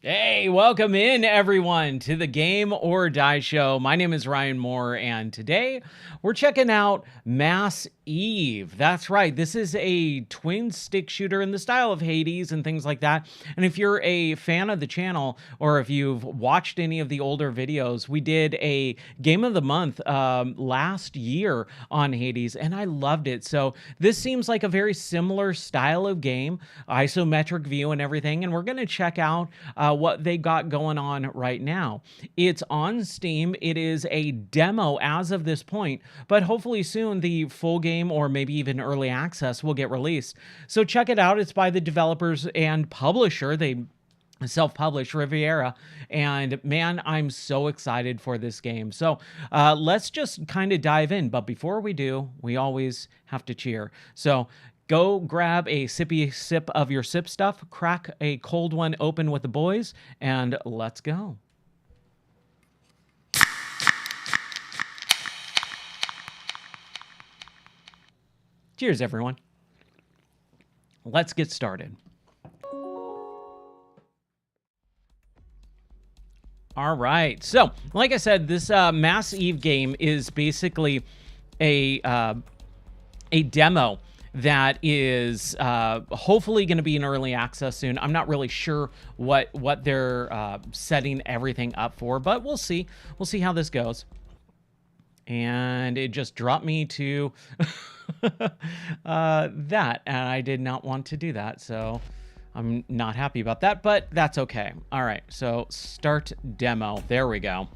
Hey, welcome in everyone to the Game or Die Show. My name is Ryan Moore, and today we're checking out MassEve. That's right, this is a twin stick shooter in the style of Hades and things like that. And if you're a fan of the channel, or if you've watched any of the older videos, we did a Game of the Month last year on Hades, and I loved it. So this seems like a very similar style of game, isometric view and everything, and we're going to check out what they got going on right now. It's on Steam. It is a demo as of this point, but hopefully soon the full game or maybe even early access will get released. So check it out. It's by the developers and publisher. They self-published Riviera, and man, I'm so excited for this game. So let's just kind of dive in. But before we do, we always have to cheer. So go grab a sippy sip of your sip stuff, crack a cold one open with the boys, and let's go. Cheers, everyone. Let's get started. All right. So, like I said, this MassEve game is basically a demo that is hopefully going to be in early access soon. I'm not really sure what they're setting everything up for, but we'll see. We'll see how this goes. And it just dropped me to that, and I did not want to do that, so I'm not happy about that, but that's okay. All right, so start demo. There we go.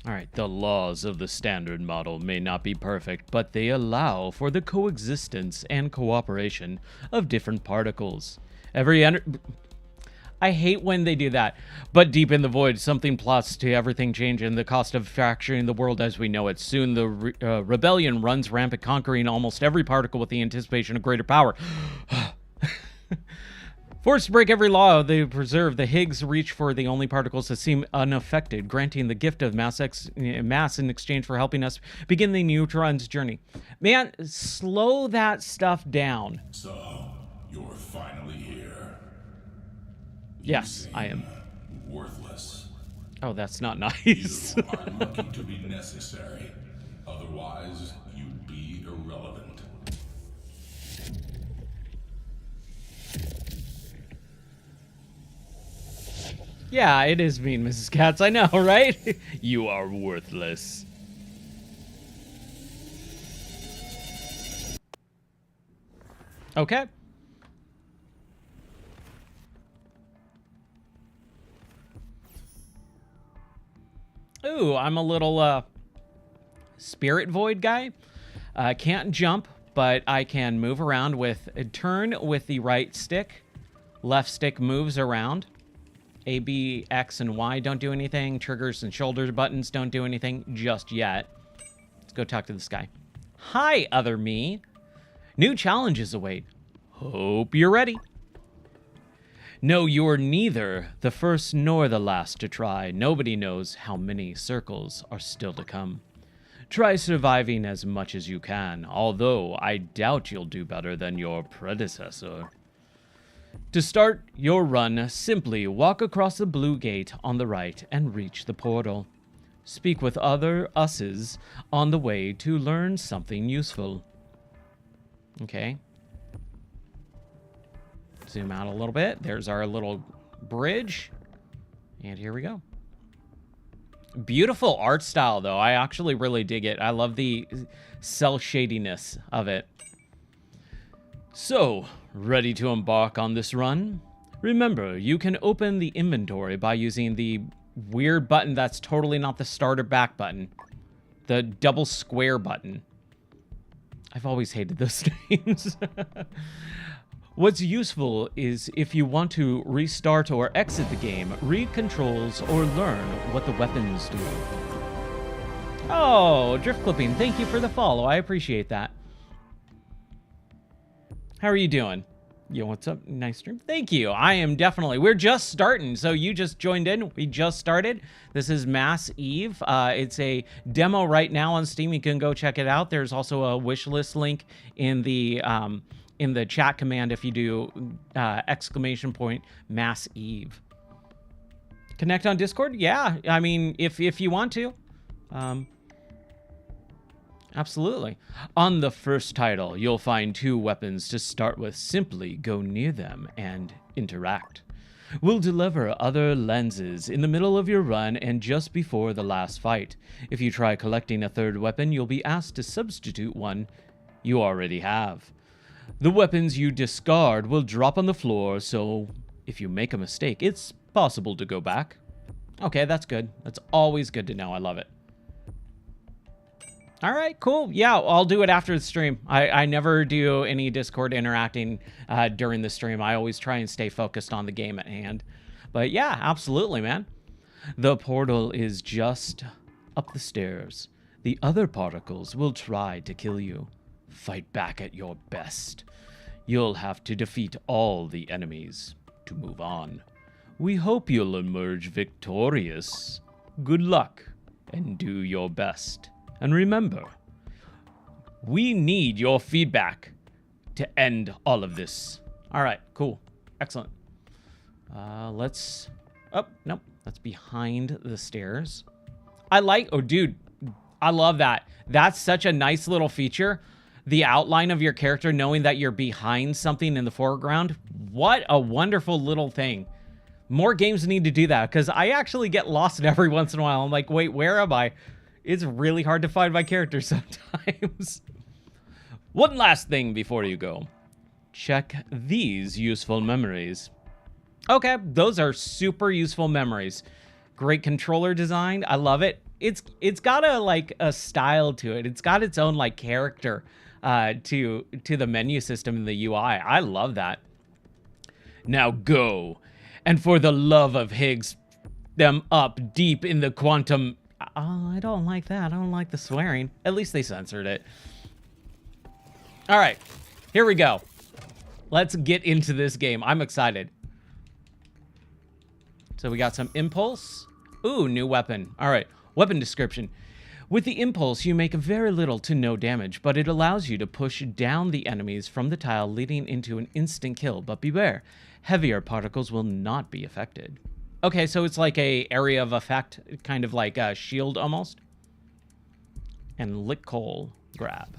All right, the laws of the standard model may not be perfect, but they allow for the coexistence and cooperation of different particles. I hate when they do that. But deep in the void, something plots to everything change in the cost of fracturing the world as we know it. Soon the rebellion runs rampant, conquering almost every particle with the anticipation of greater power. Forced to break every law they preserve, the Higgs reach for the only particles that seem unaffected, granting the gift of mass in exchange for helping us begin the neutron's journey. Man, slow that stuff down. So, you're finally here. Yes, I am. Worthless. Oh, that's not nice. You are looking to be necessary. Otherwise, you'd be irrelevant. Yeah, it is mean, Mrs. Katz. I know, right? You are worthless. Okay. Ooh, I'm a little spirit void guy. Can't jump, but I can move around with a turn with the right stick. Left stick moves around. A, B, X, and Y don't do anything. Triggers and shoulder buttons don't do anything just yet. Let's go talk to this guy. Hi, other me. New challenges await. Hope you're ready. No, you're neither the first nor the last to try. Nobody knows how many circles are still to come. Try surviving as much as you can, although I doubt you'll do better than your predecessor. To start your run, simply walk across the blue gate on the right and reach the portal. Speak with other us's on the way to learn something useful. Okay. Zoom out a little bit. There's our little bridge. And here we go. Beautiful art style, though. I actually really dig it. I love the cel shadiness of it. So, ready to embark on this run? Remember, you can open the inventory by using the weird button that's totally not the start or back button. The double square button. I've always hated those names. What's useful is if you want to restart or exit the game, read controls, or learn what the weapons do. Oh, Drift Clipping, thank you for the follow. I appreciate that. How are you doing? Yo, what's up? Nice stream. Thank you. I am definitely. We're just starting. So you just joined in. We just started. This is MassEve. It's a demo right now on Steam. You can go check it out. There's also a wish list link in the chat command if you do !MassEve. Connect on Discord? Yeah. I mean, if you want to. Absolutely. On the first title, you'll find 2 weapons to start with. Simply go near them and interact. We'll deliver other lenses in the middle of your run and just before the last fight. If you try collecting a 3rd weapon, you'll be asked to substitute one you already have. The weapons you discard will drop on the floor, so if you make a mistake, it's possible to go back. Okay, that's good. That's always good to know. I love it. All right, cool. Yeah, I'll do it after the stream. I never do any Discord interacting during the stream. I always try and stay focused on the game at hand. But yeah, absolutely, man. The portal is just up the stairs. The other particles will try to kill you. Fight back at your best. You'll have to defeat all the enemies to move on. We hope you'll emerge victorious. Good luck, and do your best. And remember, we need your feedback to end all of this. All right, cool. Excellent. Let's... Oh, nope. That's behind the stairs. Oh, dude. I love that. That's such a nice little feature. The outline of your character knowing that you're behind something in the foreground. What a wonderful little thing. More games need to do that, because I actually get lost every once in a while. I'm like, wait, where am I? It's really hard to find my character sometimes. One last thing before you go. Check these useful memories. Okay, those are super useful memories. Great controller design. I love it. It's got a style to it. It's got its own like character to the menu system in the UI. I love that. Now go. And for the love of Higgs, them up deep in the quantum... Oh, I don't like that. I don't like the swearing. At least they censored it. All right, here we go. Let's get into this game. I'm excited. So we got some impulse. Ooh, new weapon. All right, weapon description. With the impulse, you make very little to no damage, but it allows you to push down the enemies from the tile, leading into an instant kill. But beware, heavier particles will not be affected. Okay, so it's like a area of effect, kind of like a shield almost. And lick coal grab.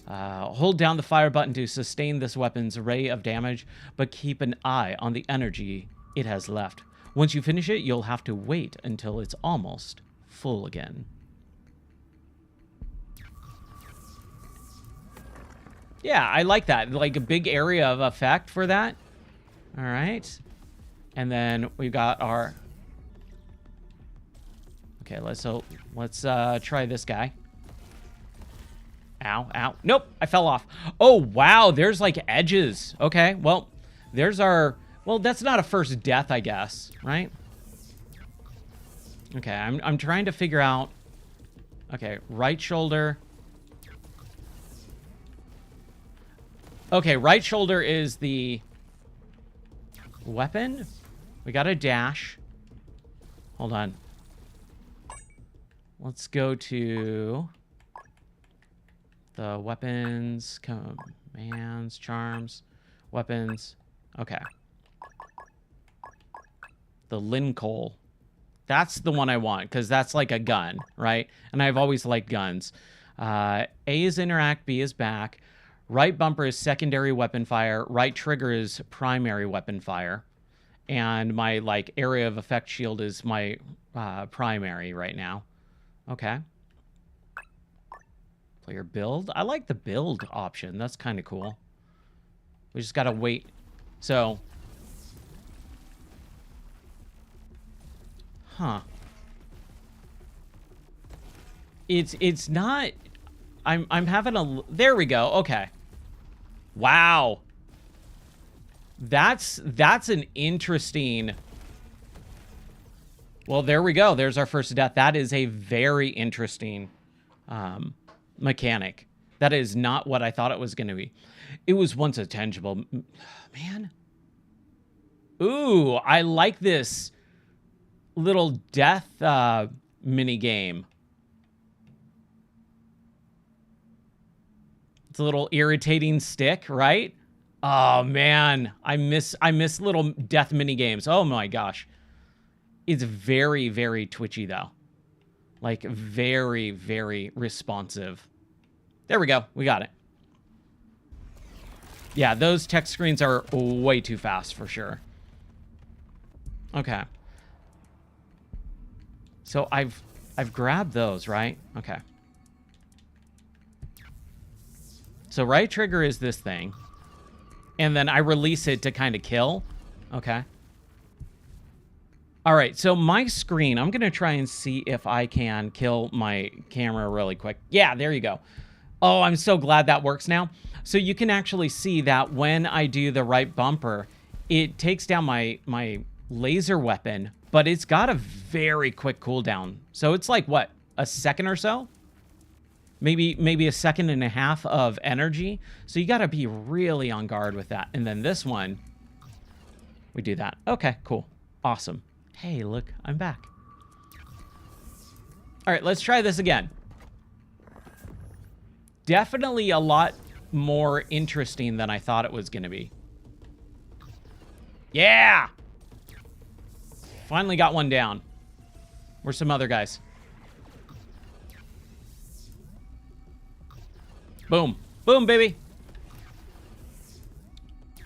Hold down the fire button to sustain this weapon's array of damage, but keep an eye on the energy it has left. Once you finish it, you'll have to wait until it's almost full again. Yeah, I like that. Like a big area of effect for that. All right. And then we've got our... Okay, let's try this guy. Ow, ow. Nope, I fell off. Oh, wow, there's like edges. Okay, well, there's our... Well, that's not a first death, I guess, right? Okay, I'm trying to figure out... Okay, right shoulder. Okay, right shoulder is the weapon. We got a dash. Hold on. Let's go to the weapons, commands, charms, weapons. Okay. The Lincoln. That's the one I want, because that's like a gun, right? And I've always liked guns. A is interact, B is back. Right bumper is secondary weapon fire. Right trigger is primary weapon fire. And my like area of effect shield is my primary right now. Okay. Player build. I like the build option. That's kind of cool. We just gotta wait. So. Huh. It's not. I'm having a. There we go. Okay. Wow. That's an interesting... Well, there we go. There's our first death. That is a very interesting mechanic. That is not what I thought it was going to be. It was once a tangible... Man. Ooh, I like this little death mini game. It's a little irritating stick, right? Oh man, I miss little death mini games. Oh my gosh. It's very, very twitchy though. Like very, very responsive. There we go. We got it. Yeah, those text screens are way too fast for sure. Okay. So I've grabbed those, right? Okay. So right trigger is this thing. And then I release it to kind of kill. Okay. All right, so my screen, I'm going to try and see if I can kill my camera really quick. Yeah, there you go. Oh, I'm so glad that works now. So you can actually see that when I do the right bumper, it takes down my laser weapon, but it's got a very quick cooldown. So it's like, what, a second or so? Maybe a second and a half of energy. So you got to be really on guard with that. And then this one, we do that. Okay, cool. Awesome. Hey, look, I'm back. All right, let's try this again. Definitely a lot more interesting than I thought it was going to be. Yeah! Finally got one down. Where's some other guys? Boom. Boom, baby.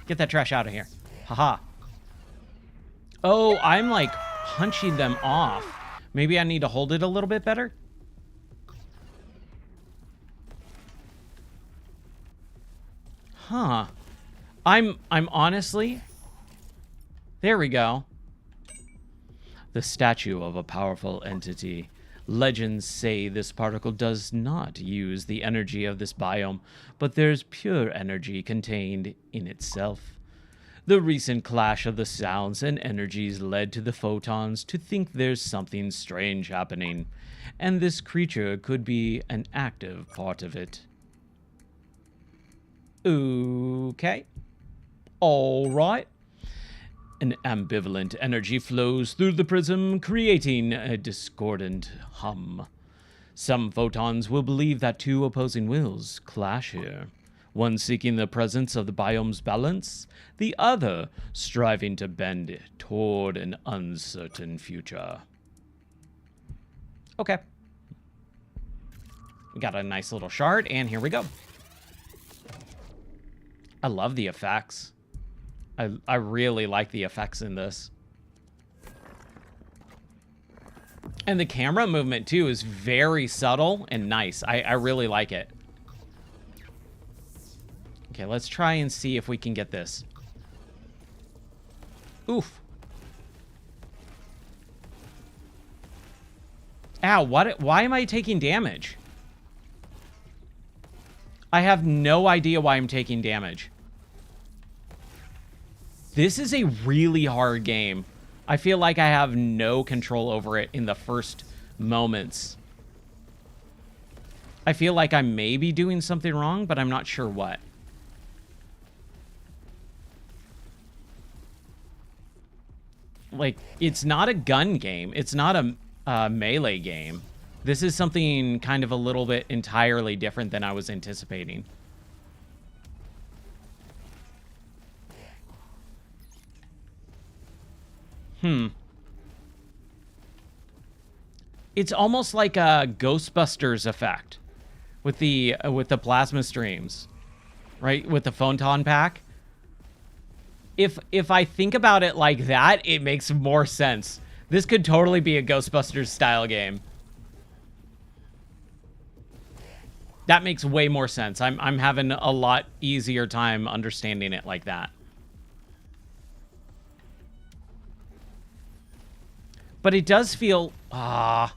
Get that trash out of here. Haha. Oh, I'm like punching them off. Maybe I need to hold it a little bit better. Huh. I'm honestly... There we go. The statue of a powerful entity. Legends say this particle does not use the energy of this biome, but there's pure energy contained in itself. The recent clash of the sounds and energies led to the photons to think there's something strange happening, and this creature could be an active part of it. Okay. All right. An ambivalent energy flows through the prism, creating a discordant hum. Some photons will believe that two opposing wills clash here. One seeking the presence of the biome's balance, the other striving to bend it toward an uncertain future. Okay. We got a nice little shard, and here we go. I love the effects. I really like the effects in this. And the camera movement, too, is very subtle and nice. I really like it. Okay, let's try and see if we can get this. Oof. Ow, why am I taking damage? I have no idea why I'm taking damage. This is a really hard game. I feel like I have no control over it in the first moments. I feel like I may be doing something wrong, but I'm not sure what. Like, it's not a gun game. It's not a melee game. This is something kind of a little bit entirely different than I was anticipating. It's almost like a Ghostbusters effect with the plasma streams, right? With the photon pack. If I think about it like that, it makes more sense. This could totally be a Ghostbusters style game. That makes way more sense. I'm having a lot easier time understanding it like that. But it does feel... oh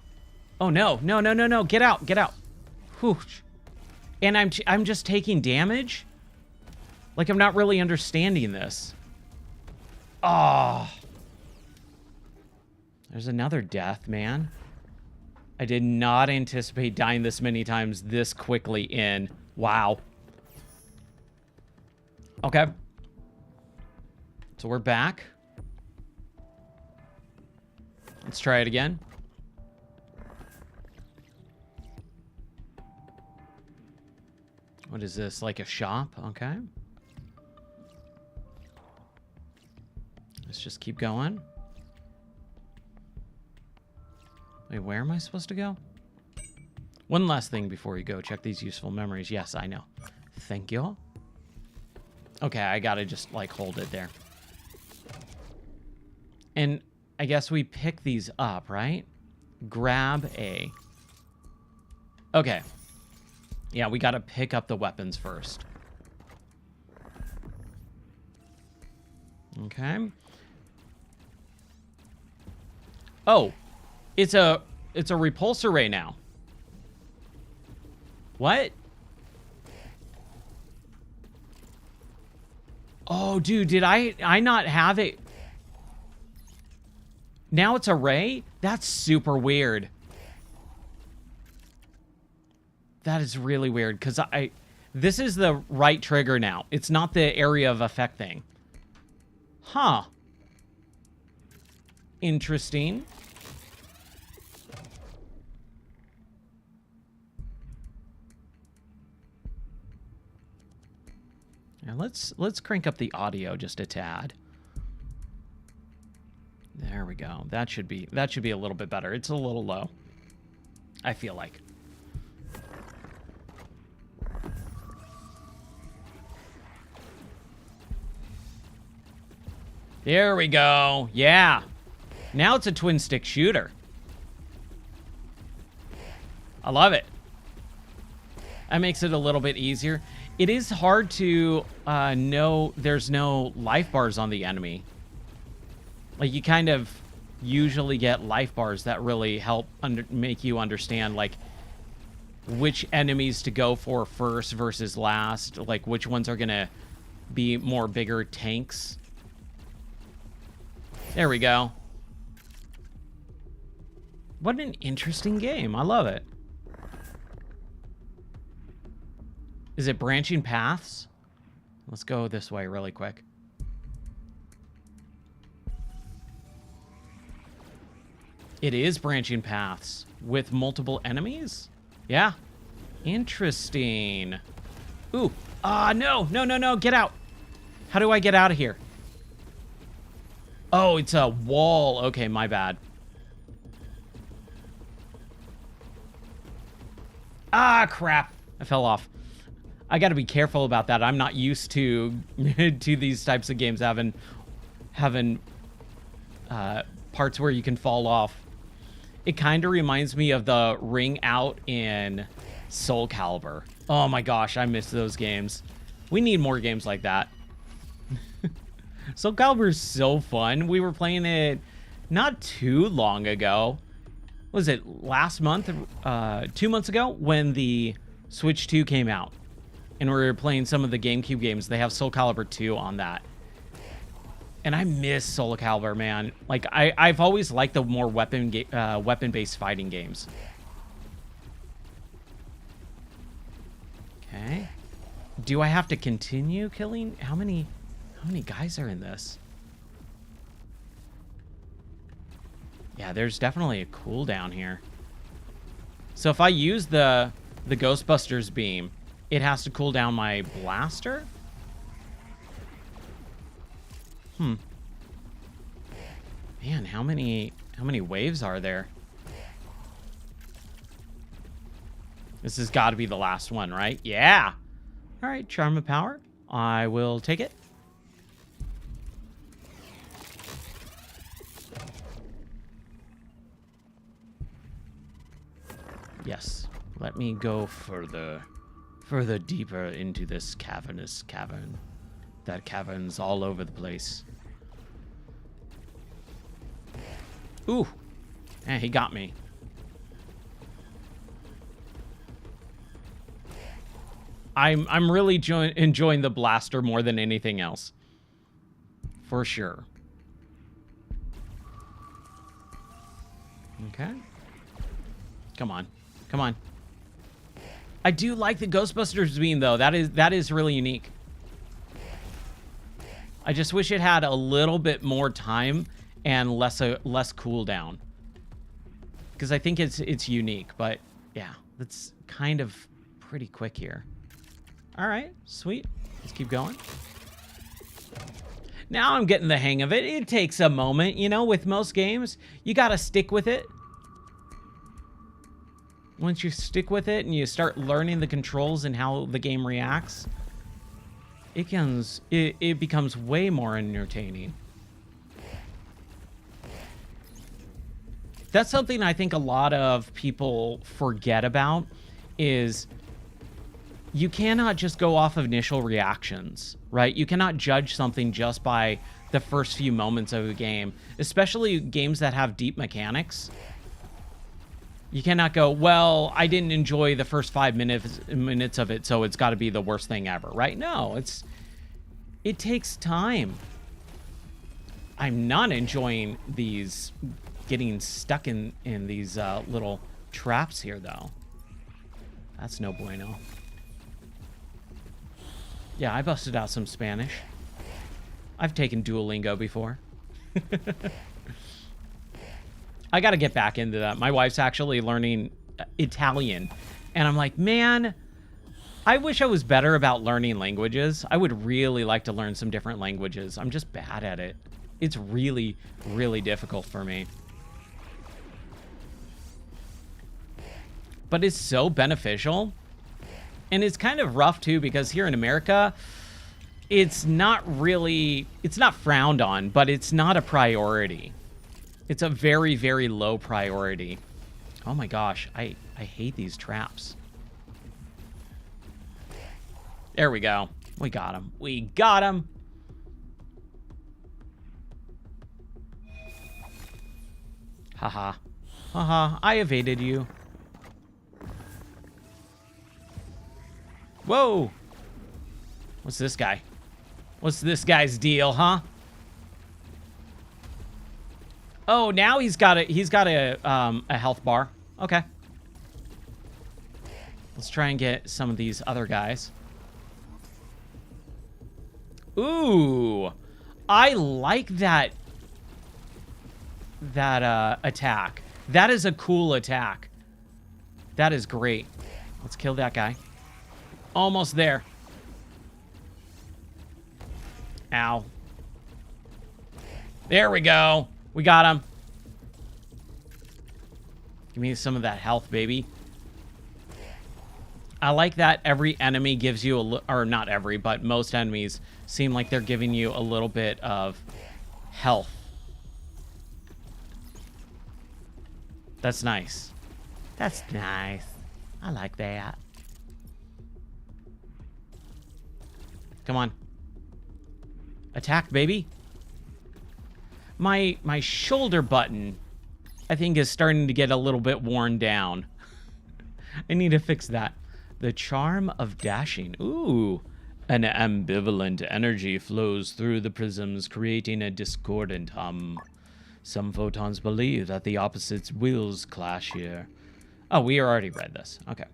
no. No. Get out. Whew. And I'm just taking damage? Like, I'm not really understanding this. There's another death, man. I did not anticipate dying this many times this quickly in. Wow. Okay. So we're back. Let's try it again. What is this? Like a shop? Okay. Let's just keep going. Wait, where am I supposed to go? One last thing before you go. Check these useful memories. Yes, I know. Thank you. Okay, I gotta just, like, hold it there. And I guess we pick these up, right? Grab A. Okay. Yeah, we gotta pick up the weapons first. Okay. Oh, it's a repulsor ray now. What? Oh, dude, did I not have it? Now it's a ray? That's super weird. That is really weird, because this is the right trigger now. It's not the area of effect thing. Huh. Interesting. Now let's crank up the audio just a tad. There we go. That should be a little bit better. It's a little low, I feel like. There we go. Yeah. Now it's a twin stick shooter. I love it. That makes it a little bit easier. It is hard to know there's no life bars on the enemy. Like, you kind of usually get life bars that really help make you understand, like, which enemies to go for first versus last. Like, which ones are going to be more bigger tanks. There we go. What an interesting game. I love it. Is it branching paths? Let's go this way really quick. It is branching paths with multiple enemies? Yeah. Interesting. Ooh. No. No. Get out. How do I get out of here? Oh, it's a wall. Okay, my bad. Ah, crap. I fell off. I got to be careful about that. I'm not used to to these types of games having parts where you can fall off. It kind of reminds me of the ring out in Soul Calibur. Oh my gosh, I miss those games. We need more games like that. Soul Calibur is so fun. We were playing it not too long ago. Was it last month? 2 months ago when the Switch 2 came out. And we were playing some of the GameCube games. They have Soul Calibur 2 on that. And I miss Soul Calibur, man. Like, I've always liked the more weapon-based fighting games. Okay. Do I have to continue killing? How many guys are in this? Yeah, there's definitely a cooldown here. So if I use the Ghostbusters beam, it has to cool down my blaster? Man, how many waves are there? This has got to be the last one, right? Yeah. All right, Charm of Power. I will take it. Yes. Let me go further deeper into this cavernous cavern. That cavern's all over the place. Ooh. Eh, he got me. I'm really enjoying the blaster more than anything else. For sure. Okay. Come on. Come on. I do like the Ghostbusters beam, though. That is really unique. I just wish it had a little bit more time and less cooldown. Because I think it's unique, but yeah, that's kind of pretty quick here. All right, sweet. Let's keep going. Now I'm getting the hang of it. It takes a moment, you know, with most games. You got to stick with it. Once you stick with it and you start learning the controls and how the game reacts, it becomes way more entertaining. That's something I think a lot of people forget about, is you cannot just go off of initial reactions, right? You cannot judge something just by the first few moments of a game, especially games that have deep mechanics. You cannot go, well, I didn't enjoy the first 5 minutes of it, so it's got to be the worst thing ever, right? No, it takes time. I'm not enjoying these getting stuck in these little traps here, though. That's no bueno. Yeah, I busted out some Spanish. I've taken Duolingo before. I got to get back into that. My wife's actually learning Italian. And I'm like, man, I wish I was better about learning languages. I would really like to learn some different languages. I'm just bad at it. It's really, really difficult for me. But it's so beneficial. And it's kind of rough, too, because here in America, it's not frowned on, but it's not a priority. It's a very, very low priority. Oh my gosh, I hate these traps. There we go. We got him. We got him. Haha. Haha, I evaded you. Whoa. What's this guy? What's this guy's deal, huh? Oh, now he's got a health bar. Okay. Let's try and get some of these other guys. Ooh. I like that attack. That is a cool attack. That is great. Let's kill that guy. Almost there. Ow. There we go. We got him. Give me some of that health, baby. I like that every enemy gives you or not every, but most enemies seem like they're giving you a little bit of health. That's nice. That's nice. I like that. Come on. Attack, baby. My shoulder button, I think, is starting to get a little bit worn down. I need to fix that. The charm of dashing. Ooh. An ambivalent energy flows through the prisms, creating a discordant hum. Some photons believe that the opposites' wills clash here. Oh, we already read this. Okay.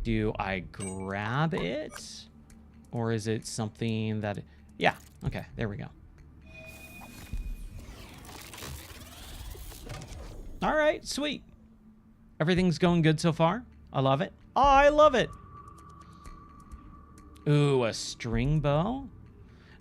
Do I grab it? Or is it something that... Yeah. Okay, there we go. All right, sweet. Everything's going good so far. I love it. Oh, I love it. Ooh, a string bow.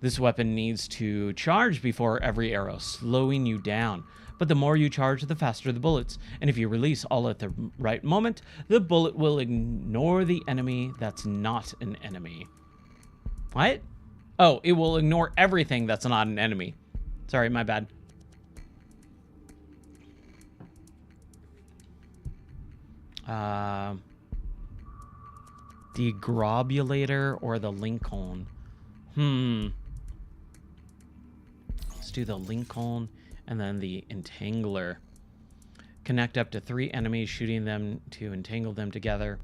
This weapon needs to charge before every arrow, slowing you down. But the more you charge, the faster the bullets. And if you release all at the right moment, the bullet will ignore the enemy that's not an enemy. What? Oh, it will ignore everything that's not an enemy. Sorry, my bad. Degrobulator or the Lincoln? Let's do the Lincoln and then the Entangler. Connect up to 3 enemies, shooting them to entangle them together.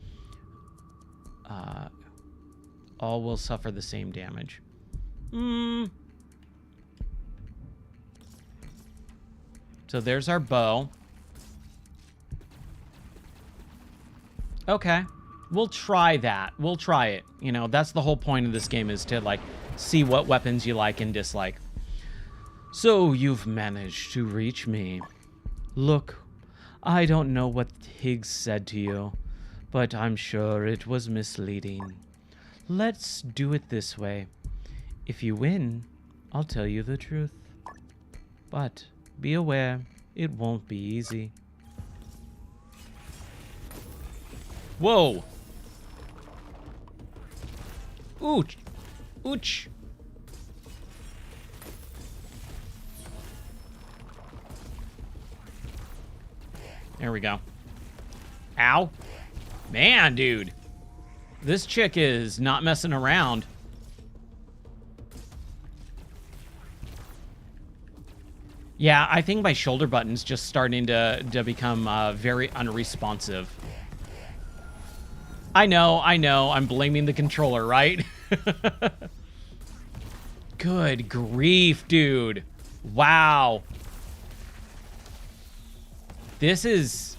All will suffer the same damage. So there's our bow. Okay. We'll try that. We'll try it. You know, that's the whole point of this game, is to, like, see what weapons you like and dislike. So, you've managed to reach me. Look, I don't know what Higgs said to you, but I'm sure it was misleading. Let's do it this way. If you win, I'll tell you the truth. But be aware, it won't be easy. Whoa! Ooch! Ooch! There we go. Ow. Man, dude. This chick is not messing around. Yeah, I think my shoulder button's just starting to become very unresponsive. I know. I'm blaming the controller, right? Good grief, dude. Wow. This is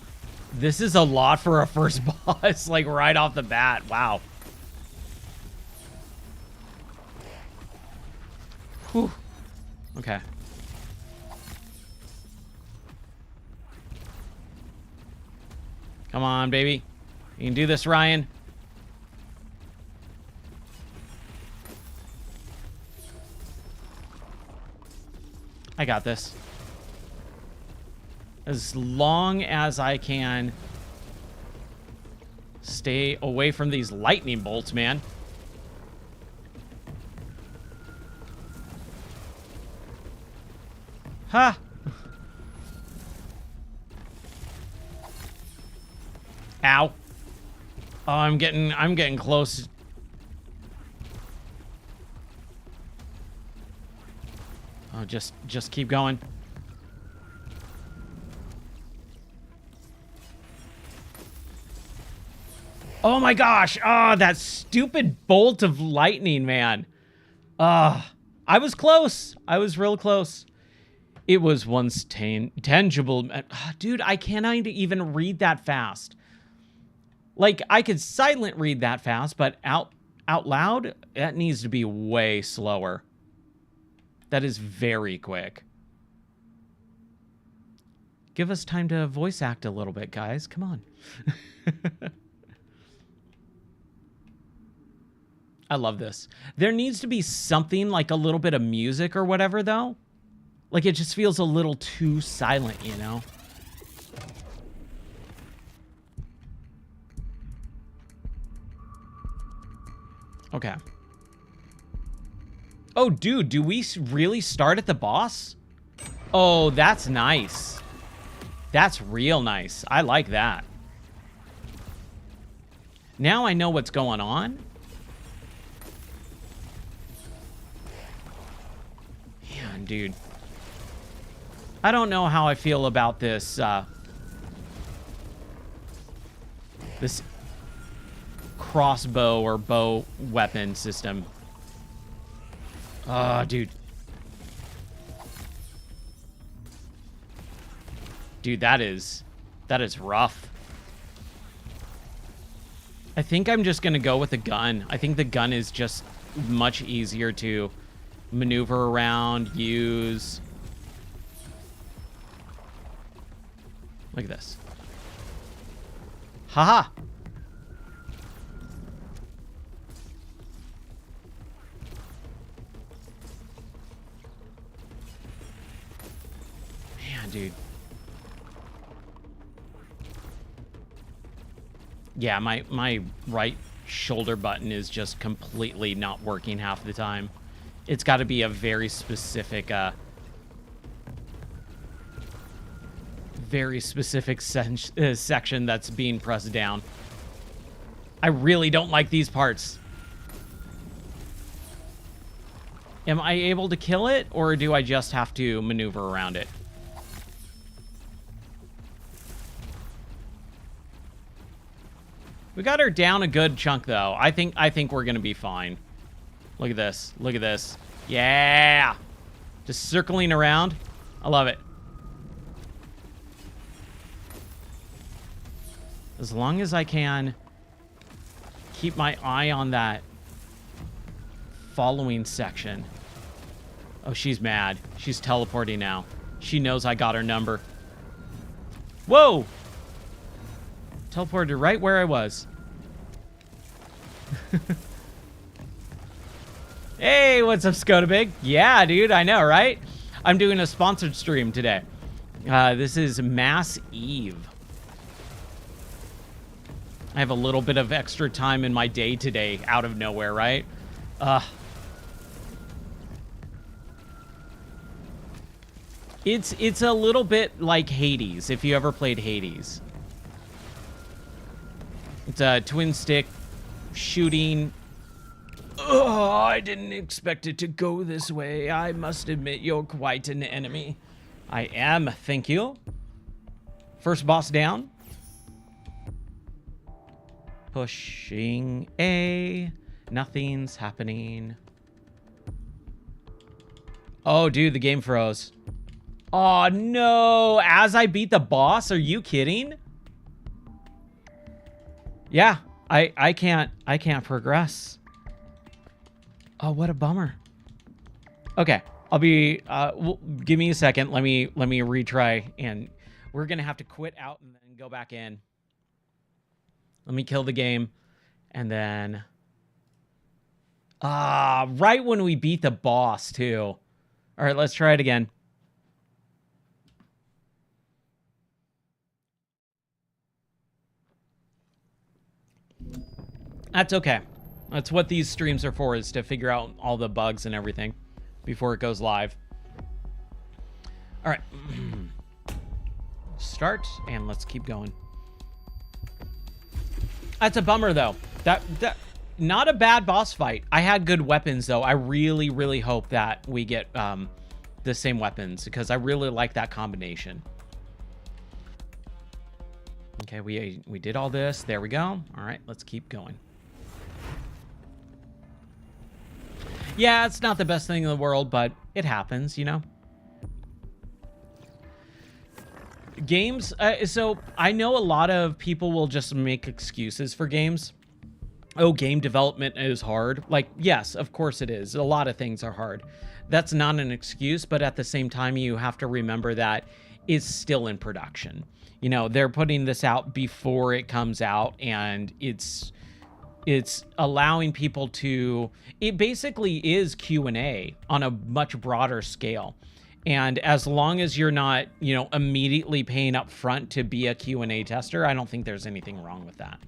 a lot for a first boss, like right off the bat. Wow. Whew. Okay. Come on, baby. You can do this, Ryan. I got this. As long as I can stay away from these lightning bolts, man. Ha! Ow. Oh, I'm getting close. Oh, just keep going. Oh my gosh. Ah, that stupid bolt of lightning, man. I was close. I was real close. It was once tangible. Dude, I cannot even read that fast. Like, I could silent read that fast, but out loud, that needs to be way slower. That is very quick. Give us time to voice act a little bit, guys. Come on. I love this. There needs to be something like a little bit of music or whatever, though. Like, it just feels a little too silent, you know? Okay. Oh, dude, do we really start at the boss? Oh, that's nice. That's real nice. I like that. Now I know what's going on. Man, dude. I don't know how I feel about this, this crossbow or bow weapon system. Dude. Dude, that is rough. I think I'm just gonna go with the gun. I think the gun is just much easier to maneuver around, use. Look at this. Haha. Man, dude. Yeah, my right shoulder button is just completely not working half the time. It's got to be a very specific section that's being pressed down. I really don't like these parts. Am I able to kill it, or do I just have to maneuver around it? We got her down a good chunk, though. I think we're gonna be fine. Look at this. Look at this. Yeah! Just circling around. I love it. As long as I can keep my eye on that following section. Oh, she's mad. She's teleporting now. She knows I got her number. Whoa! Teleported right where I was. Hey, what's up, Scodabig? Yeah, dude, I know, right? I'm doing a sponsored stream today. This is MassEve. I have a little bit of extra time in my day today, out of nowhere, right? It's a little bit like Hades, if you ever played Hades. It's a twin stick shooting. Oh, I didn't expect it to go this way. I must admit you're quite an enemy. I am, thank you. First boss down. Pushing A. Nothing's happening. Oh, dude, the game froze. Oh, no. As I beat the boss? Are you kidding? Yeah, I can't progress. Oh, what a bummer. Okay, I'll be give me a second. Let me retry, and we're gonna have to quit out and then go back in. Let me kill the game, and then right when we beat the boss too. All right, let's try it again. That's okay. That's what these streams are for, is to figure out all the bugs and everything before it goes live. All right. Start, and let's keep going. That's a bummer, though. That not a bad boss fight. I had good weapons, though. I really, really hope that we get the same weapons, because I really like that combination. Okay, we did all this. There we go. All right, let's keep going. Yeah, it's not the best thing in the world, but it happens, you know? Games, so I know a lot of people will just make excuses for games. Oh, game development is hard. Like, yes, of course it is. A lot of things are hard. That's not an excuse, but at the same time, you have to remember that it's still in production. You know, they're putting this out before it comes out, and it's allowing people to, it basically is Q&A on a much broader scale. And as long as you're not, you know, immediately paying up front to be a Q&A tester, I don't think there's anything wrong with that.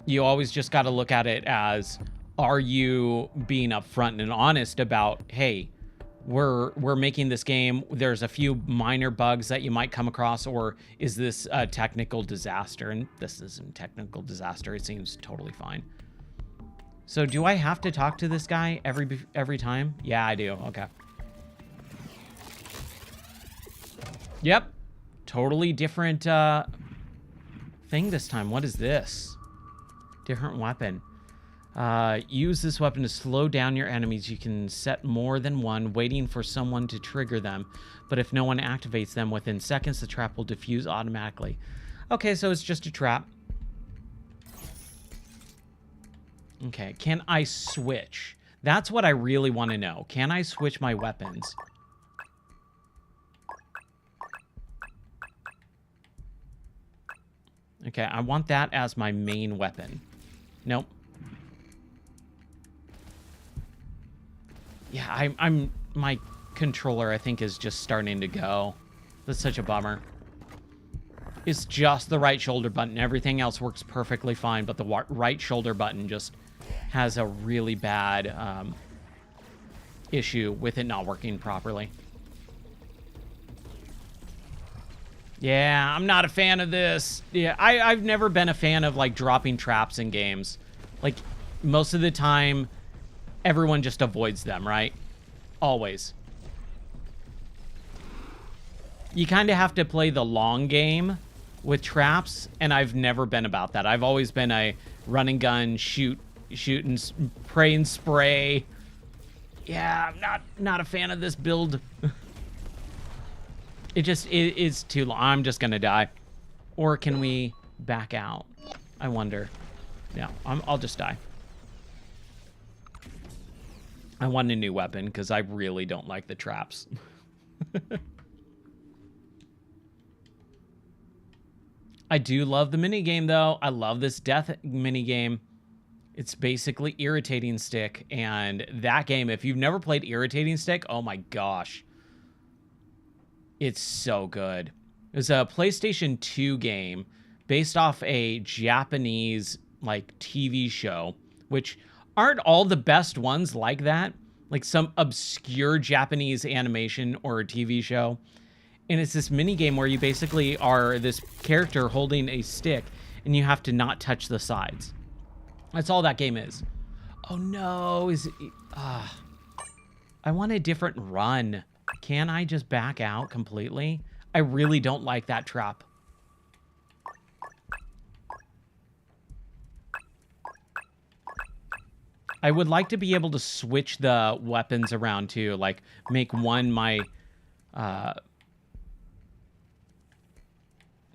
You always just got to look at it as, are you being upfront and honest about, hey, we're making this game, there's a few minor bugs that you might come across, or is this a technical disaster? And this isn't a technical disaster. It seems totally fine. So do I have to talk to this guy every time? Yeah, I do. Okay. Yep. Totally different thing this time. What is this? Different weapon. Use this weapon to slow down your enemies. You can set more than one, waiting for someone to trigger them. But if no one activates them within seconds, the trap will diffuse automatically. Okay, so it's just a trap. Okay, can I switch? That's what I really want to know. Can I switch my weapons? Okay, I want that as my main weapon. Nope. Yeah, I'm my controller, I think, is just starting to go. That's such a bummer. It's just the right shoulder button. Everything else works perfectly fine, but the right shoulder button just has a really bad issue with it not working properly. Yeah, I'm not a fan of this. Yeah, I've never been a fan of, like, dropping traps in games. Like, most of the time, everyone just avoids them, right? Always. You kind of have to play the long game with traps, and I've never been about that. I've always been a run and gun, shoot and pray and spray. Yeah, I'm not a fan of this build. It is too long. I'm just gonna die. Or can we back out? I wonder. No, I'll just die. I want a new weapon because I really don't like the traps. I do love the minigame, though. I love this death minigame. It's basically Irritating Stick. And that game, if you've never played Irritating Stick, oh my gosh. It's so good. It was a PlayStation 2 game based off a Japanese, like, TV show, which aren't all the best ones like that. Like some obscure Japanese animation or a TV show. And it's this mini game where you basically are this character holding a stick and you have to not touch the sides. That's all that game is. Oh no, I want a different run. Can I just back out completely? I really don't like that trap. I would like to be able to switch the weapons around too, like make one my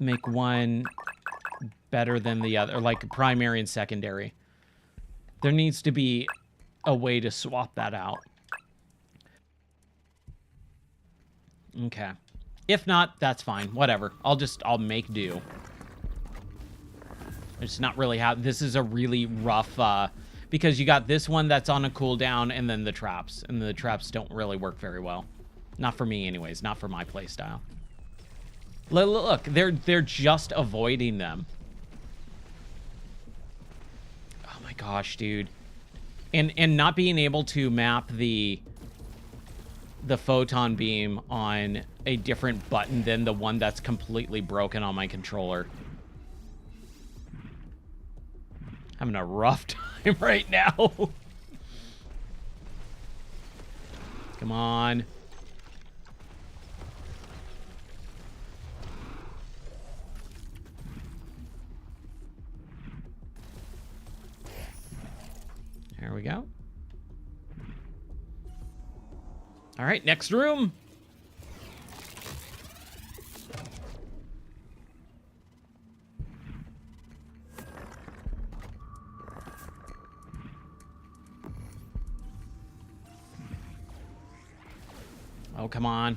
make one better than the other, like primary and secondary. There needs to be a way to swap that out. Okay. If not, that's fine. Whatever. I'll make do. It's not really how... This is a really rough... because you got this one that's on a cooldown and then the traps. And the traps don't really work very well. Not for me anyways. Not for my playstyle. Look, they're just avoiding them. Oh my gosh, dude. And not being able to map the photon beam on a different button than the one that's completely broken on my controller. Having a rough time right now. Come on. There we go. All right, next room. Oh, come on.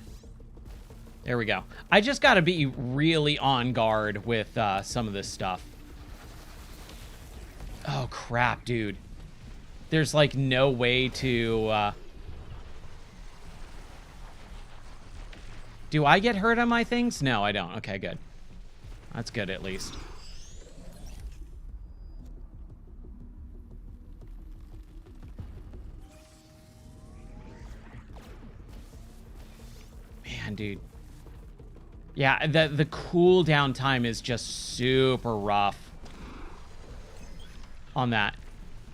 There we go. I just got to be really on guard with some of this stuff. Oh, crap, dude. There's, like, no way to... Do I get hurt on my things? No, I don't. Okay, good. That's good, at least. Man, dude. Yeah, the cooldown time is just super rough on that.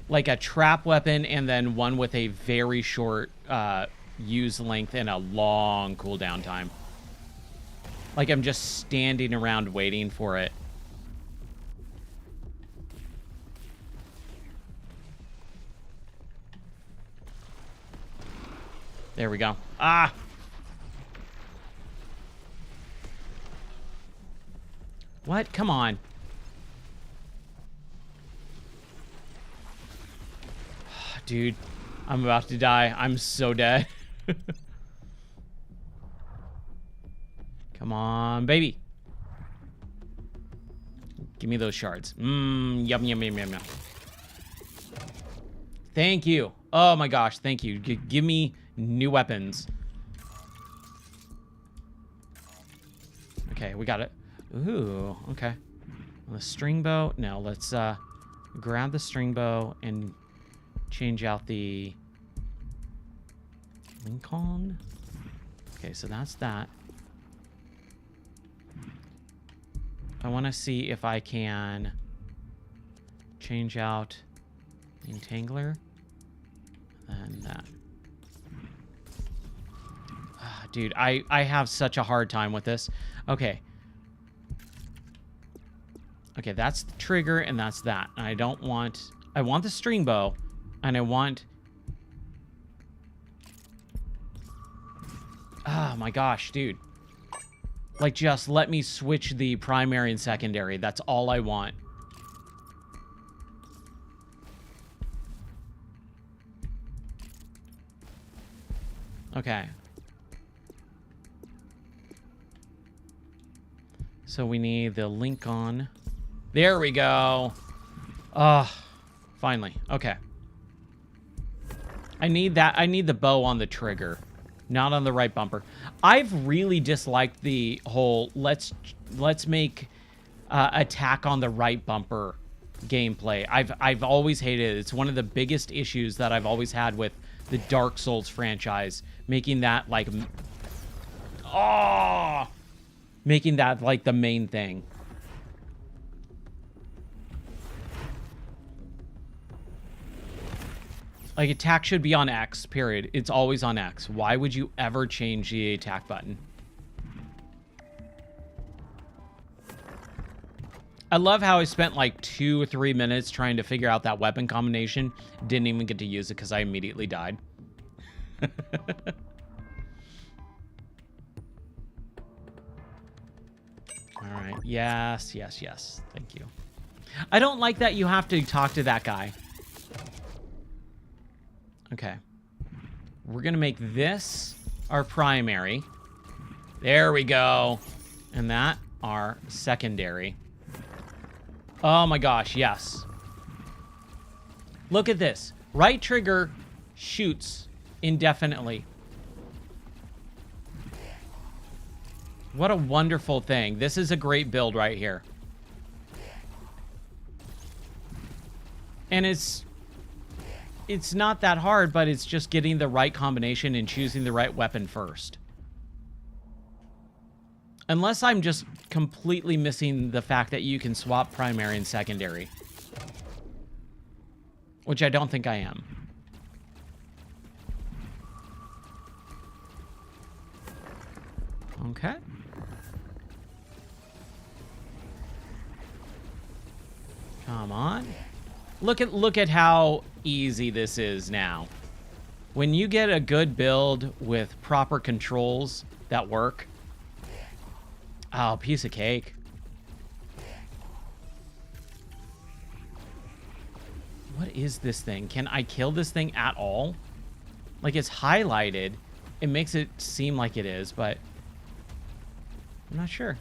Like a trap weapon and then one with a very short use length and a long cooldown time. Like I'm just standing around waiting for it. There we go. Ah! What? Come on. Dude, I'm about to die. I'm so dead. Come on, baby. Give me those shards. Yum, yum, yum, yum, yum. Thank you. Oh my gosh, thank you. Give me new weapons. Okay, we got it. Ooh, okay. The string bow. No, let's grab the string bow and change out the Lincoln. Okay, so that's that. I want to see if I can change out the Entangler and that. Dude, I have such a hard time with this. Okay. Okay, that's the trigger and that's that. And I don't want... I want the string bow and I want... Oh my gosh, dude. Like, just let me switch the primary and secondary. That's all I want. Okay. So we need the link on. There we go. Finally. Okay. I need that. I need the bow on the trigger, not on the right bumper. I've really disliked the whole let's make attack on the right bumper gameplay. I've always hated it. It's one of the biggest issues that I've always had with the Dark Souls franchise, making that like making that like the main thing. Like, attack should be on X, period. It's always on X. Why would you ever change the attack button? I love how I spent like 2 or 3 minutes trying to figure out that weapon combination. Didn't even get to use it because I immediately died. All right. Yes, yes, yes. Thank you. I don't like that you have to talk to that guy. Okay. We're going to make this our primary. There we go. And that our secondary. Oh my gosh, yes. Look at this. Right trigger shoots indefinitely. What a wonderful thing. This is a great build right here. And it's not that hard, but it's just getting the right combination and choosing the right weapon first. Unless I'm just completely missing the fact that you can swap primary and secondary. Which I don't think I am. Okay. Come on. Look at how easy this is now. When you get a good build with proper controls that work. Oh, piece of cake. What is this thing? Can I kill this thing at all? Like, it's highlighted. It makes it seem like it is, but I'm not sure.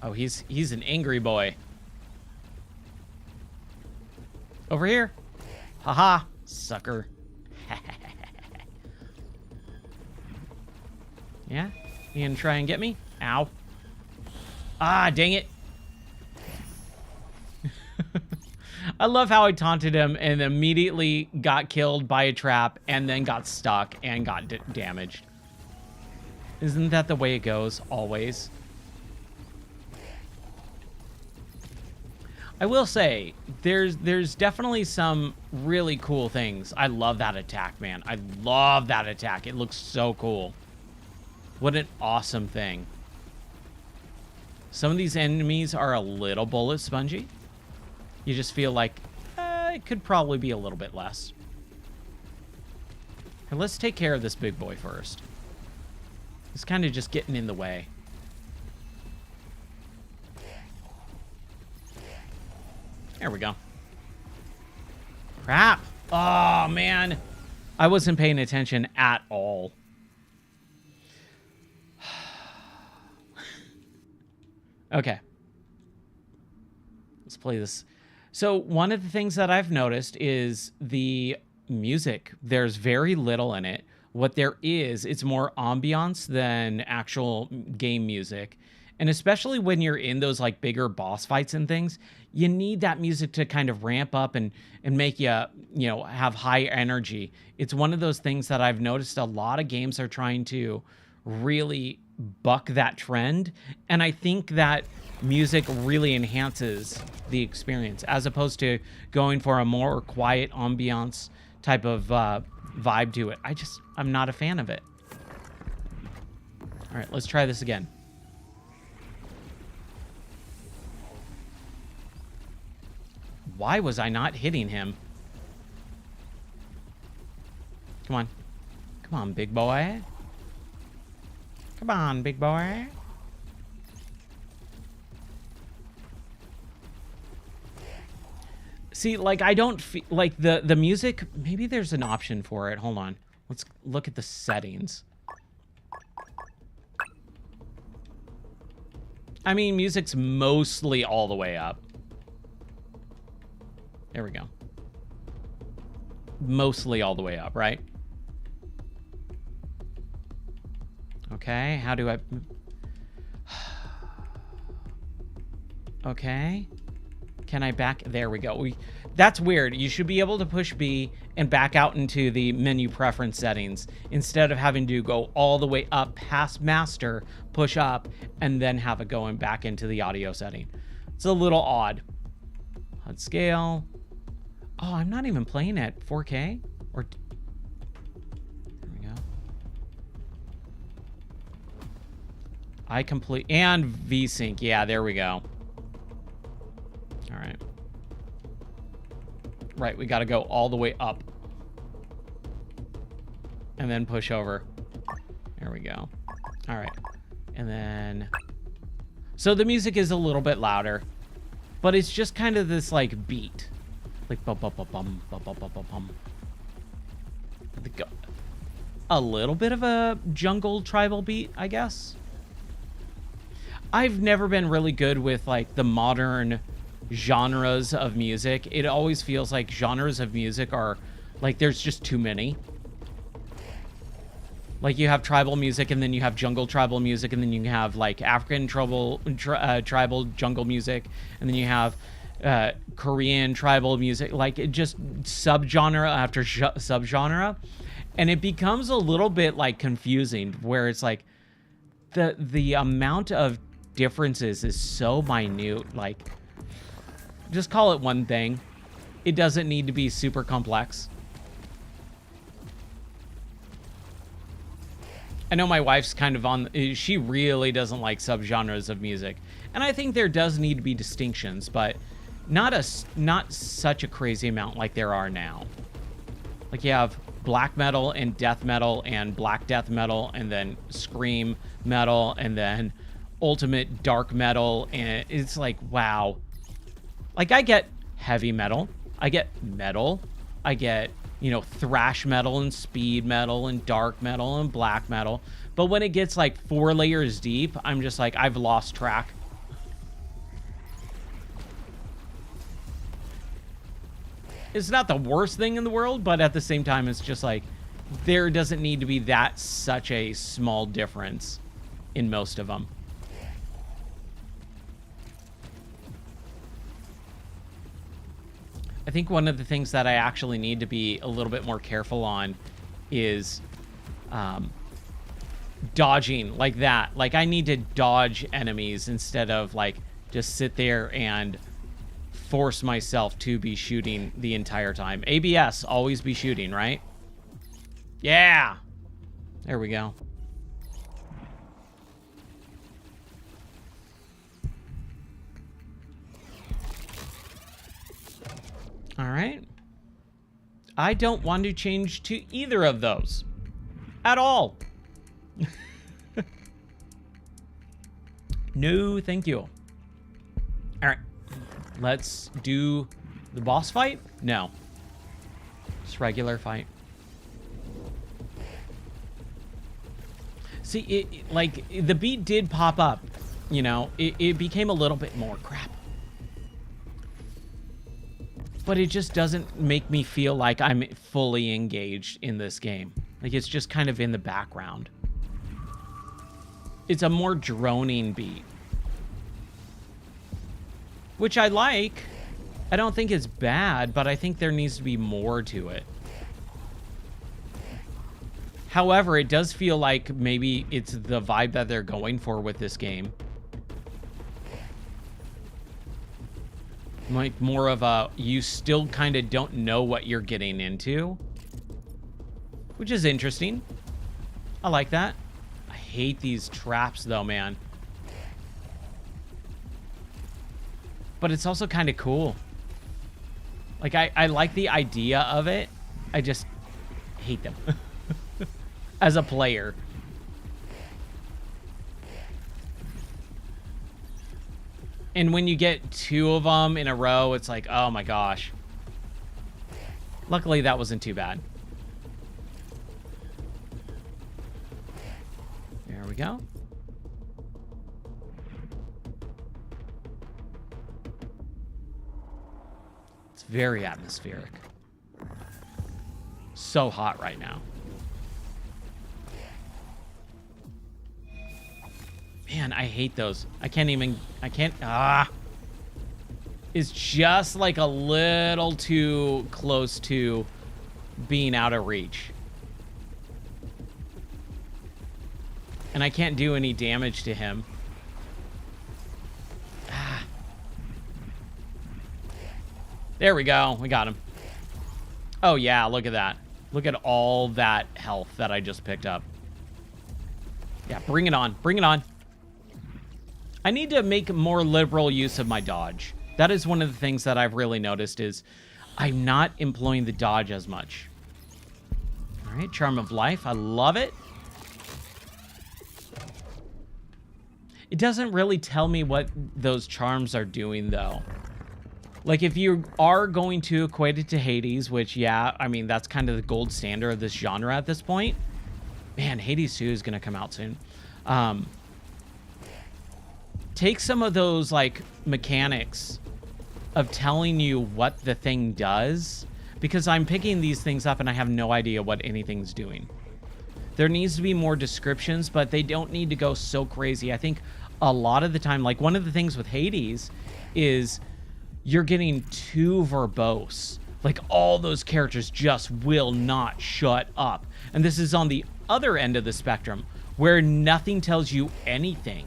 Oh, he's an angry boy. Over here. Haha, sucker. Yeah? You gonna try and get me? Ow. Ah, dang it. I love how I taunted him and immediately got killed by a trap and then got stuck and got damaged. Isn't that the way it goes, always? I will say, there's definitely some really cool things. I love that attack, man. I love that attack. It looks so cool. What an awesome thing. Some of these enemies are a little bullet spongy. You just feel like it could probably be a little bit less. And let's take care of this big boy first. It's kind of just getting in the way. There we go. Crap. Oh, man. I wasn't paying attention at all. Okay. Let's play this. So one of the things that I've noticed is the music. There's very little in it. What there is, it's more ambiance than actual game music. And especially when you're in those like bigger boss fights and things, you need that music to kind of ramp up and make you have high energy. It's one of those things that I've noticed a lot of games are trying to really buck that trend. And I think that music really enhances the experience as opposed to going for a more quiet ambiance type of vibe to it. I'm not a fan of it. All right, let's try this again. Why was I not hitting him? Come on. Come on, big boy. Come on, big boy. See, like, I don't feel like the music. Maybe there's an option for it. Hold on. Let's look at the settings. I mean, music's mostly all the way up. There we go. Mostly all the way up, right? Okay, how do I... Okay. Can I back? There we go. That's weird. You should be able to push B and back out into the menu preference settings instead of having to go all the way up past master, push up, and then have it going back into the audio setting. It's a little odd. HUD scale. Oh, I'm not even playing at 4K? Or... There we go. And VSync. Yeah, there we go. All right. Right, we got to go all the way up. And then push over. There we go. All right. And then... So the music is a little bit louder. But it's just kind of this, like, beat. Like, bum, bum, bum, bum, bum, bum, bum, bum. A little bit of a jungle tribal beat, I guess. I've never been really good with, like, the modern... genres of music. It always feels like genres of music are like there's just too many. Like you have tribal music and then you have jungle tribal music and then you have like African tribal jungle music and then you have Korean tribal music, like it just subgenre after subgenre, and it becomes a little bit like confusing where it's like the amount of differences is so minute. Like just call it one thing. It doesn't need to be super complex. I know my wife's kind of on... She really doesn't like subgenres of music. And I think there does need to be distinctions, but not such a crazy amount like there are now. Like you have black metal and death metal and black death metal and then scream metal and then ultimate dark metal. And it's like, wow. Like, I get heavy metal, I get metal, I get, you know, thrash metal and speed metal and dark metal and black metal. But when it gets like 4 layers deep, I'm just like, I've lost track. It's not the worst thing in the world, but at the same time, it's just like, there doesn't need to be that such a small difference in most of them. I think one of the things that I actually need to be a little bit more careful on is dodging like that. Like I need to dodge enemies instead of like just sit there and force myself to be shooting the entire time. ABS, always be shooting, right? Yeah. There we go. All right. I don't want to change to either of those at all. No, thank you. All right. Let's do the boss fight. No. Just regular fight. See, like the beat did pop up, you know, it became a little bit more crap. But it just doesn't make me feel like I'm fully engaged in this game. Like, it's just kind of in the background. It's a more droning beat. Which I like. I don't think it's bad, but I think there needs to be more to it. However, it does feel like maybe it's the vibe that they're going for with this game. Like more of a, you still kind of don't know what you're getting into. Which is interesting. I like that. I hate these traps though, man. But it's also kind of cool. Like, I like the idea of it. I just hate them. as a player. And when you get 2 of them in a row, it's like, oh my gosh. Luckily, that wasn't too bad. There we go. It's very atmospheric. So hot right now. Man, I hate those. I can't. It's just like a little too close to being out of reach. And I can't do any damage to him. Ah. There we go. We got him. Oh, yeah. Look at that. Look at all that health that I just picked up. Yeah, bring it on. Bring it on. I need to make more liberal use of my dodge. That is one of the things that I've really noticed is I'm not employing the dodge as much. All right, Charm of Life. I love it. It doesn't really tell me what those charms are doing, though. Like, if you are going to equate it to Hades, which, yeah, I mean, that's kind of the gold standard of this genre at this point. Man, Hades 2 is going to come out soon. Take some of those, like, mechanics of telling you what the thing does, because I'm picking these things up and I have no idea what anything's doing. There needs to be more descriptions, but they don't need to go so crazy. I think a lot of the time, like, one of the things with Hades is you're getting too verbose. Like, all those characters just will not shut up. And this is on the other end of the spectrum, where nothing tells you anything.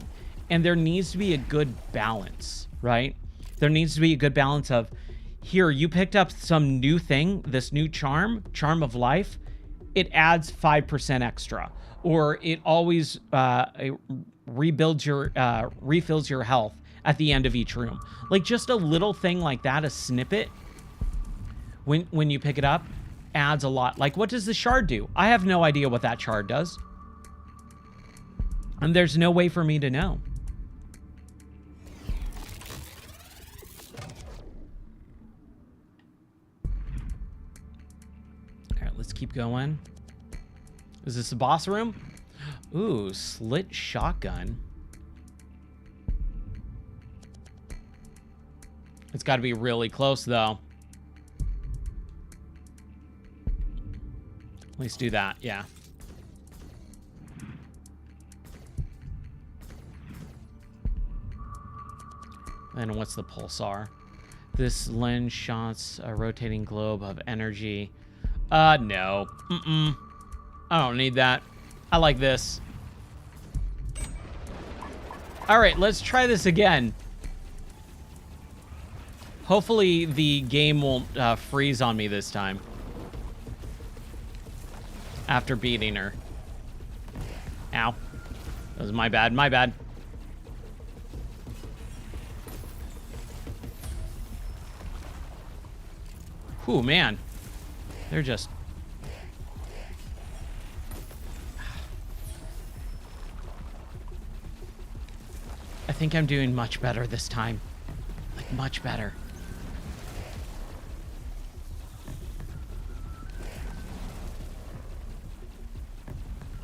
And there needs to be a good balance, right? There needs to be a good balance of, here, you picked up some new thing, this new charm of life. It adds 5% extra. Or it always refills your health at the end of each room. Like, just a little thing like that, a snippet, when you pick it up, adds a lot. Like, what does the shard do? I have no idea what that shard does. And there's no way for me to know. All right, let's keep going. Is this the boss room? Ooh, slit shotgun. It's got to be really close, though. Let's do that, yeah. And what's the pulsar? This lens shots a rotating globe of energy. No. I don't need that. I like this. All right, let's try this again. Hopefully the game won't freeze on me this time. After beating her. Ow. That was my bad, my bad. Whew, man. They're just... I think I'm doing much better this time. Like, much better.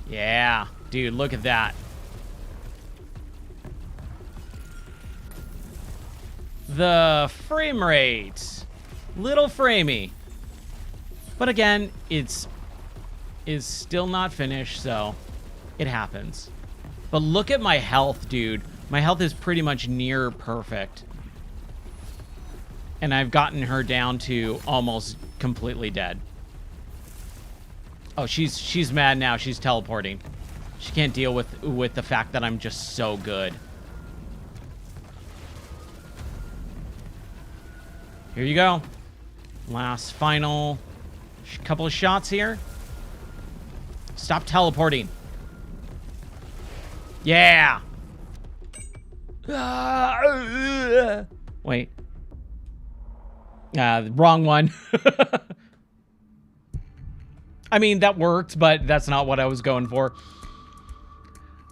Yeah, dude, look at that. The frame rate. Little framey. But again, it's still not finished, so it happens. But look at my health, dude. My health is pretty much near perfect. And I've gotten her down to almost completely dead. Oh, she's mad now. She's teleporting. She can't deal with the fact that I'm just so good. Here you go. Last final couple of shots here. Stop teleporting. Yeah. Wait. Wrong one. I mean, that worked, but that's not what I was going for.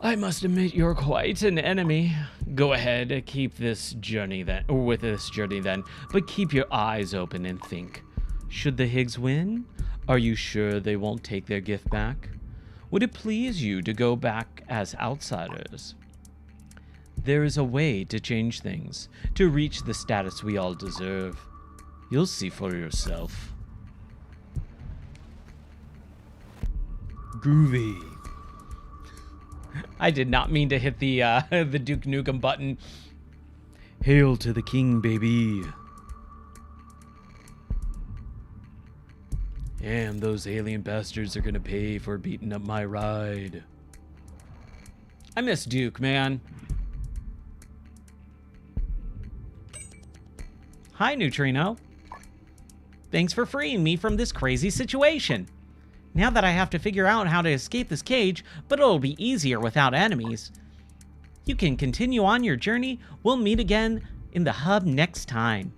I must admit you're quite an enemy. Go ahead, keep this journey then, or with this journey then, but keep your eyes open and think. Should the Higgs win? Are you sure they won't take their gift back? Would it please you to go back as outsiders? There is a way to change things, to reach the status we all deserve. You'll see for yourself. Groovy. I did not mean to hit the the Duke Nukem button. Hail to the king, baby. And those alien bastards are gonna pay for beating up my ride. I miss Duke, man. Hi, Neutrino. Thanks for freeing me from this crazy situation. Now that I have to figure out how to escape this cage, but it'll be easier without enemies. You can continue on your journey. We'll meet again in the hub next time.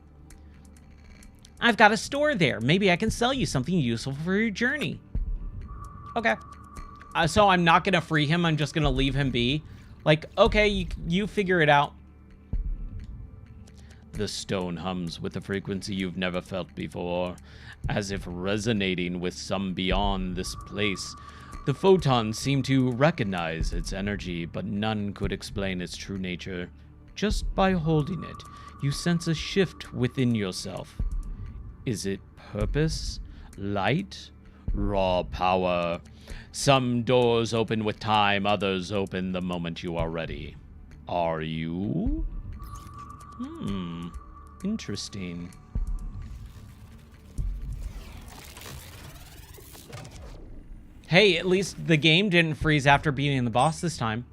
I've got a store there. Maybe I can sell you something useful for your journey. Okay. So I'm not going to free him. I'm just going to leave him be. Like, okay, you figure it out. The stone hums with a frequency you've never felt before, as if resonating with some beyond this place. The photons seem to recognize its energy, but none could explain its true nature. Just by holding it, you sense a shift within yourself. Is it purpose? Light? Raw power? Some doors open with time, others open the moment you are ready. Are you? Interesting. Hey, at least the game didn't freeze after beating the boss this time.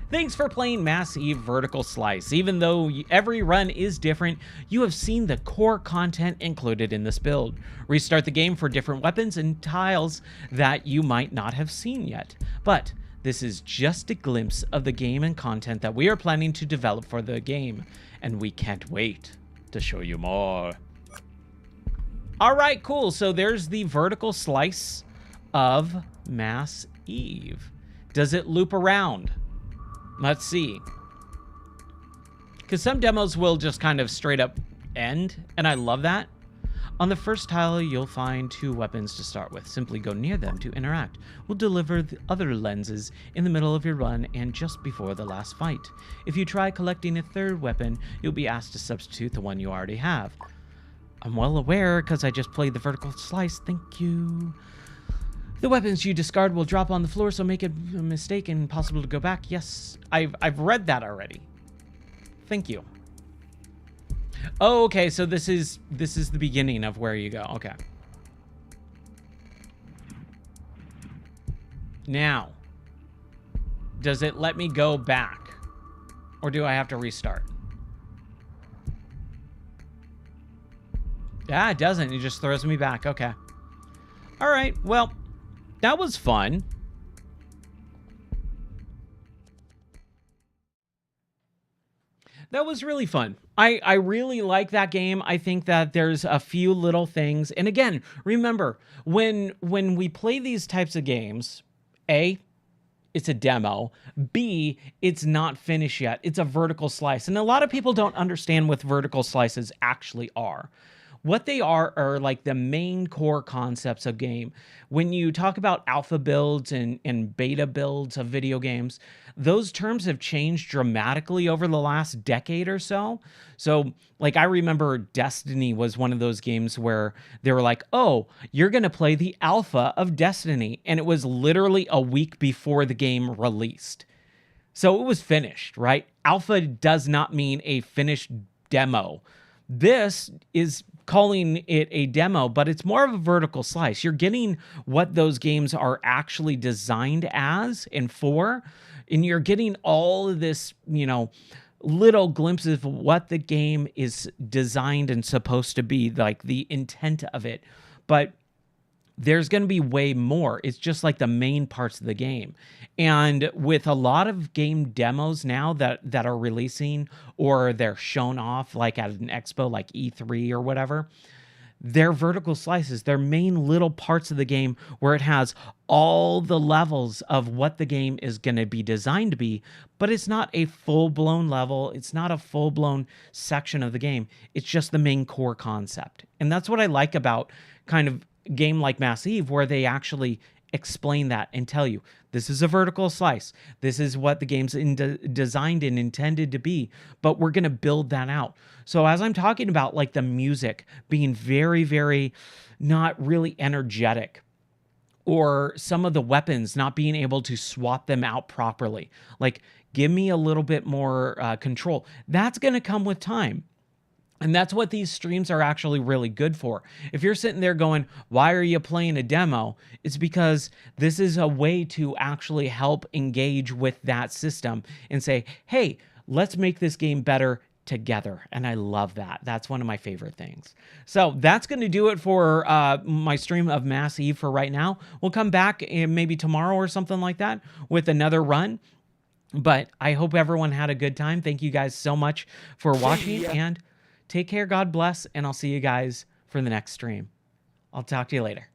Thanks for playing MassEve Vertical Slice. Even though every run is different, you have seen the core content included in this build. Restart the game for different weapons and tiles that you might not have seen yet. But this is just a glimpse of the game and content that we are planning to develop for the game, and we can't wait to show you more. All right, cool. So there's the vertical slice of MassEve. Does it loop around? Let's see. Because some demos will just kind of straight up end, and I love that. On the first tile, you'll find 2 weapons to start with. Simply go near them to interact. We'll deliver the other lenses in the middle of your run and just before the last fight. If you try collecting a 3rd weapon, you'll be asked to substitute the one you already have. I'm well aware because I just played the vertical slice. Thank you. The weapons you discard will drop on the floor, so make it a mistake and impossible to go back. Yes, I've read that already. Thank you. Oh, okay, so this is the beginning of where you go. Okay. Now, does it let me go back? Or do I have to restart? Yeah, it doesn't. It just throws me back. Okay. All right, well, that was fun. That was really fun. I really like that game. I think that there's a few little things. And again, remember, when we play these types of games, A, it's a demo. B, it's not finished yet. It's a vertical slice. And a lot of people don't understand what vertical slices actually are. What they are like the main core concepts of game. When you talk about alpha builds and beta builds of video games, those terms have changed dramatically over the last decade or so. So, like, I remember Destiny was one of those games where they were like, oh, you're going to play the alpha of Destiny. And it was literally a week before the game released. So it was finished, right? Alpha does not mean a finished demo. This is calling it a demo, but it's more of a vertical slice. You're getting what those games are actually designed as and for, and you're getting all of this, you know, little glimpses of what the game is designed and supposed to be, like the intent of it. But there's going to be way more. It's just like the main parts of the game. And with a lot of game demos now that are releasing or they're shown off like at an expo like E3 or whatever, they're vertical slices. They're main little parts of the game where it has all the levels of what the game is going to be designed to be, but it's not a full-blown level. It's not a full-blown section of the game. It's just the main core concept. And that's what I like about kind of a game like MassEve, where they actually explain that and tell you, this is a vertical slice. This is what the game's designed and intended to be, but we're going to build that out. So as I'm talking about like the music being very, very not really energetic, or some of the weapons not being able to swap them out properly, like give me a little bit more control. That's going to come with time. And that's what these streams are actually really good for. If you're sitting there going, why are you playing a demo? It's because this is a way to actually help engage with that system and say, hey, let's make this game better together. And I love that. That's one of my favorite things. So that's going to do it for my stream of MassEve for right now. We'll come back maybe tomorrow or something like that with another run. But I hope everyone had a good time. Thank you guys so much for watching, and take care, God bless, and I'll see you guys for the next stream. I'll talk to you later.